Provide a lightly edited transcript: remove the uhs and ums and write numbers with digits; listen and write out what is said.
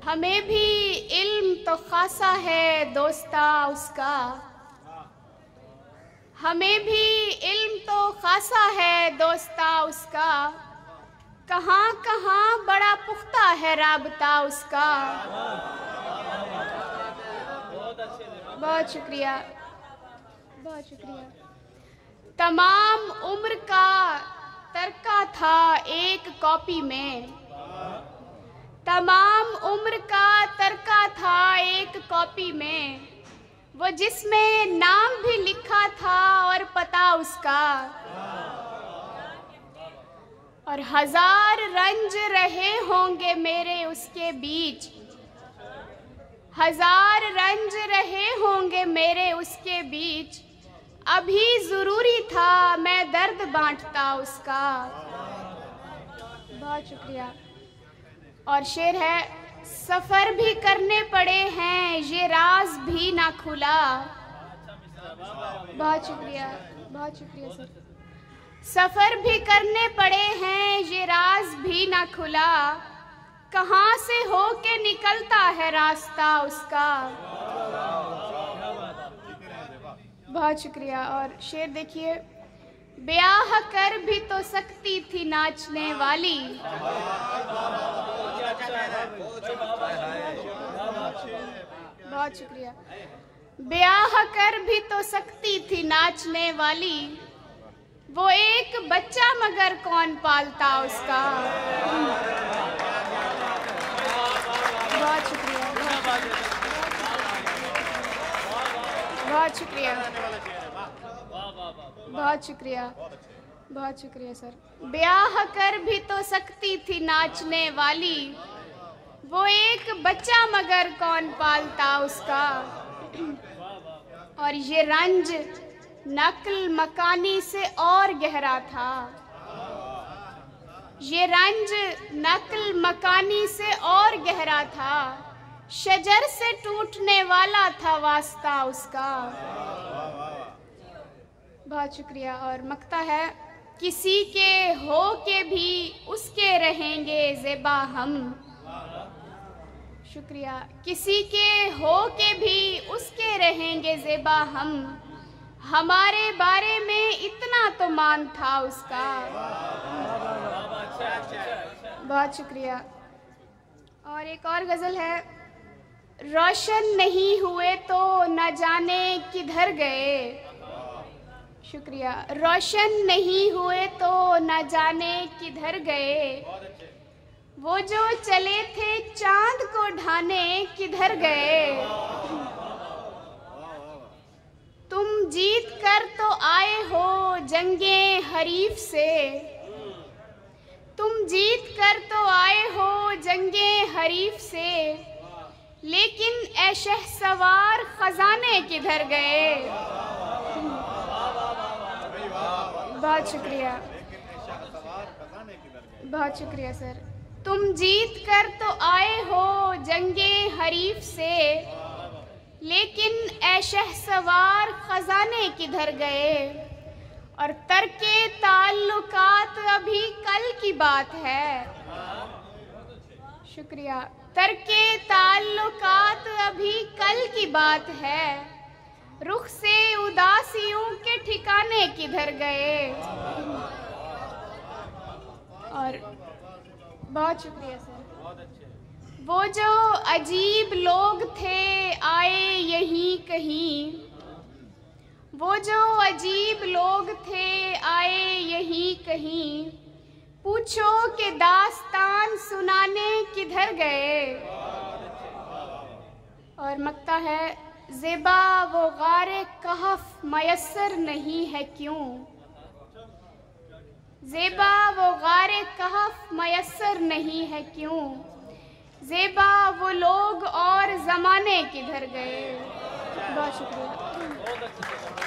हमें भी इल्म तो खासा है दोस्ता उसका, हमें भी इल्म तो खासा है दोस्ता उसका, कहाँ कहाँ बड़ा पुख्ता है राबता उसका। बहुत शुक्रिया, बहुत शुक्रिया। तमाम उम्र का तरका था एक कॉपी में, तमाम उम्र का तरका था एक कॉपी में, वो जिसमें नाम भी लिखा था और पता उसका। और हजार रंज रहे होंगे मेरे उसके बीच, हजार रंज रहे होंगे मेरे उसके बीच, अभी जरूरी था मैं दर्द बांटता उसका। बहुत शुक्रिया। और शेर है, सफर भी करने पड़े हैं ये राज भी ना खुला। बहुत शुक्रिया, बहुत शुक्रिया सर। सफर भी करने पड़े हैं ये राज भी ना खुला, कहाँ से हो के निकलता है रास्ता उसका। बहुत शुक्रिया। और शेर देखिए, ब्याह कर भी तो सकती थी नाचने वाली। बहुत शुक्रिया। ब्याह कर भी तो सकती थी नाचने वाली, वो एक बच्चा मगर कौन पालता उसका। बहुत शुक्रिया, बहुत शुक्रिया, बहुत शुक्रिया, बहुत शुक्रिया सर। ब्याह कर भी तो सकती थी नाचने वाली, वो एक बच्चा मगर कौन पालता उसका। और ये रंज नक्ल मकानी से और गहरा था, ये रंज नक्ल मकानी से और गहरा था, शजर से टूटने वाला था वास्ता उसका। बहुत शुक्रिया। और मक्ता है, किसी के हो के भी उसके रहेंगे ज़ेबा हम। शुक्रिया। किसी के हो के भी उसके रहेंगे ज़ेबा हम, हमारे बारे में इतना तो मान था उसका। बहुत शुक्रिया। और एक और गज़ल है, रोशन नहीं हुए तो न जाने किधर गए। शुक्रिया। रोशन नहीं हुए तो न जाने किधर गए, वो जो चले थे चांद को ढाने किधर गए। तुम जीत कर तो आए हो जंगे हरीफ से, तुम जीत कर तो आए हो जंगे हरीफ से, लेकिन ए शहसवार खजाने किधर गए। बहुत शुक्रिया, बहुत शुक्रिया सर। तुम जीत कर तो आए हो जंगे हरीफ से, लेकिन ए शहसवार खजाने किधर गए। और तरके ताल्लुकात अभी कल की बात है। शुक्रिया। तरके ताल्लुकात अभी कल की बात है, रुख से उदासियों के ठिकाने किधर गए। और बहुत शुक्रिया सर। वो जो अजीब लोग थे आए यहीं कहीं, वो जो अजीब लोग थे आए यहीं कहीं, पूछो कि दास्तान सुनाने किधर गए। और मक्ता है, ज़ेबा वो गारे कहफ मयस्सर नहीं है क्यों। ज़ेबा वो गारे कहफ मयस्सर नहीं है क्यों, ज़ेबा वो लोग और ज़माने किधर गए। बहुत शुक्रिया।